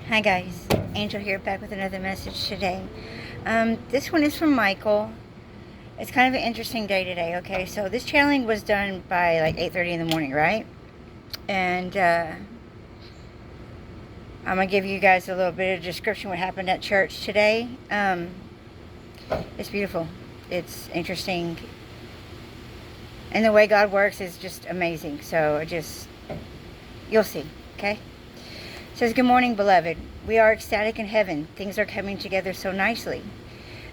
Hi guys, Angel here, back with another message today. This one is from Michael. It's kind of an interesting day today, okay? So this channeling was done by like 8:30 in the morning, right? And I'm going to give you guys a little bit of description what happened at church today. It's beautiful. It's interesting. And the way God works is just amazing. So you'll see, okay? It says, "Good morning, beloved. We are ecstatic in heaven. Things are coming together so nicely.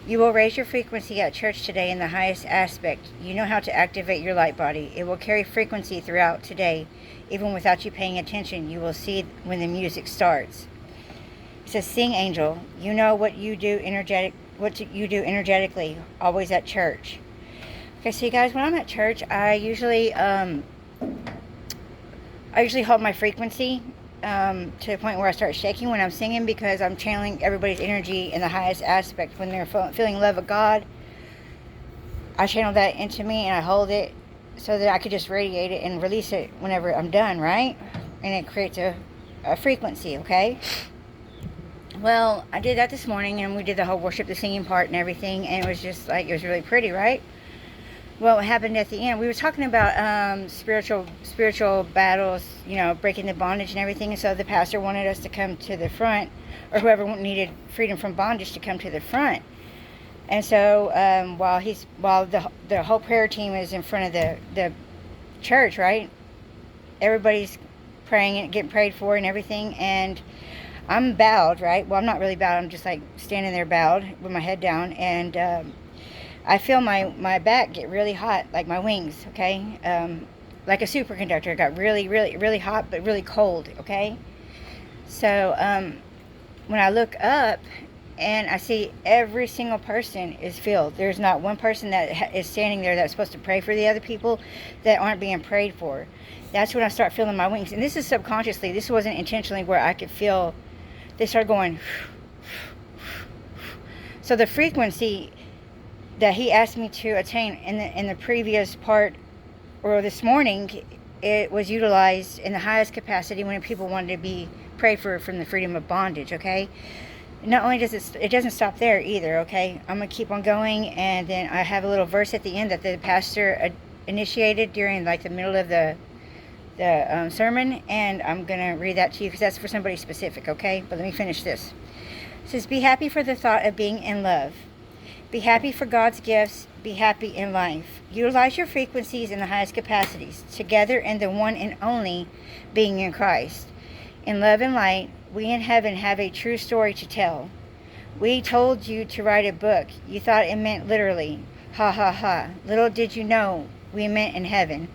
You will raise your frequency at church today in the highest aspect. You know how to activate your light body. It will carry frequency throughout today. Even without you paying attention, you will see when the music starts." It says, "Sing, angel. You know what you do energetically, always at church." Okay, so you guys, when I'm at church, I usually hold my frequency to the point where I start shaking when I'm singing, because I'm channeling everybody's energy in the highest aspect. When they're feeling love of God, I channel that into me and I hold it so that I could just radiate it and release it whenever I'm done, right? And it creates a frequency, okay? Well, I did that this morning, and we did the whole worship, the singing part and everything, and it was just like, it was really pretty, right? Well, what happened at the end, we were talking about spiritual battles, breaking the bondage and everything. And so the pastor wanted us to come to the front, or whoever needed freedom from bondage to come to the front. And so while the whole prayer team is in front of the church, right? Everybody's praying and getting prayed for and everything, and I'm bowed, right? Well, I'm not really bowed. I'm just like standing there bowed with my head down, and I feel my back get really hot, like my wings, okay? Like a superconductor. It got really, really, really hot, but really cold, okay? So when I look up and I see every single person is filled. There's not one person that is standing there that's supposed to pray for the other people that aren't being prayed for. That's when I start feeling my wings. And this is subconsciously. This wasn't intentionally, where I could feel, they started going. So the frequency that he asked me to attain in the previous part, or this morning, it was utilized in the highest capacity when people wanted to be prayed for from the freedom of bondage, okay? Not only does it doesn't stop there either, okay? I'm going to keep on going, and then I have a little verse at the end that the pastor initiated during like the middle of the sermon, and I'm going to read that to you because that's for somebody specific, okay? But let me finish this. It says, "Be happy for the thought of being in love. Be happy for God's gifts. Be happy in life. Utilize your frequencies in the highest capacities, together in the one and only being in Christ. In love and light, we in heaven have a true story to tell. We told you to write a book. You thought it meant literally. Ha ha ha. Little did you know we meant in heaven.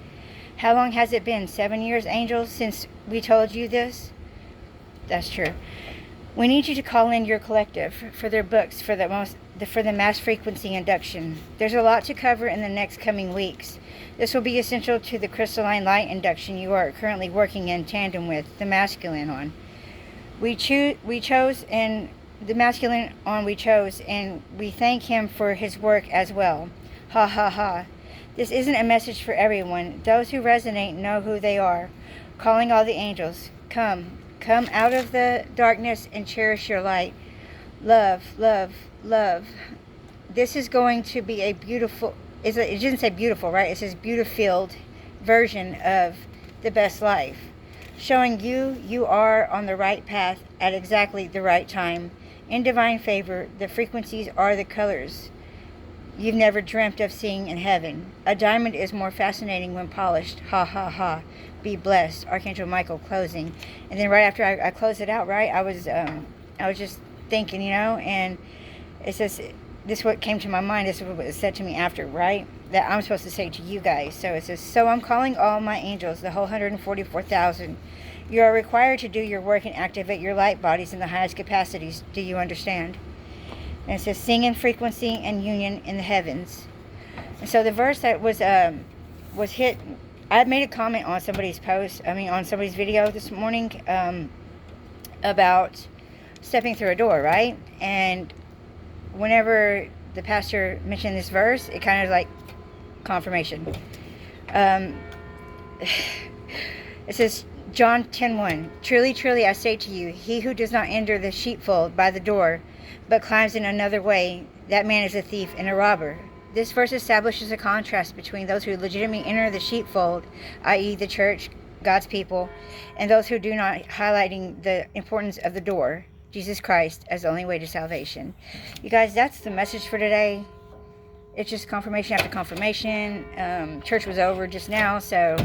How long has it been? 7 years, angels, since we told you this?" That's true. "We need you to call in your collective for their books for the mass frequency induction. There's a lot to cover in the next coming weeks. This will be essential to the crystalline light induction you are currently working in tandem with the masculine on. We chose, and the masculine on we chose, and we thank him for his work as well. Ha ha ha. This isn't a message for everyone. Those who resonate know who they are. Calling all the angels. Come out of the darkness and cherish your light. Love, love, love. This is going to be a beautiful," it didn't say beautiful, right? It says beauty-filled version of the best life. Showing you are on the right path at exactly the right time. In divine favor, the frequencies are the colors you've never dreamt of seeing in heaven. A diamond is more fascinating when polished. Ha ha ha. Be blessed. Archangel Michael," closing. And then right after I closed it out, right, I was just thinking, and it says, this is what came to my mind. This is what was said to me after, right, that I'm supposed to say to you guys. So it says, "So I'm calling all my angels, the whole 144,000. You are required to do your work and activate your light bodies in the highest capacities. Do you understand?" And it says, "Sing in frequency and union in the heavens." And so the verse that was hit, I made a comment on somebody's on somebody's video this morning about stepping through a door, right? And whenever the pastor mentioned this verse, it kind of like confirmation. It says, John 10:1. Truly, truly, I say to you, he who does not enter the sheepfold by the door, but climbs in another way, that man is a thief and a robber. This verse establishes a contrast between those who legitimately enter the sheepfold, i.e. the church, God's people, and those who do not, highlighting the importance of the door, Jesus Christ, as the only way to salvation. You guys, that's the message for today. It's just confirmation after confirmation. Church was over just now, so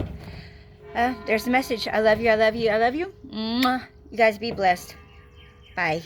there's the message. I love you, I love you, I love you. Mwah. You guys be blessed. Bye.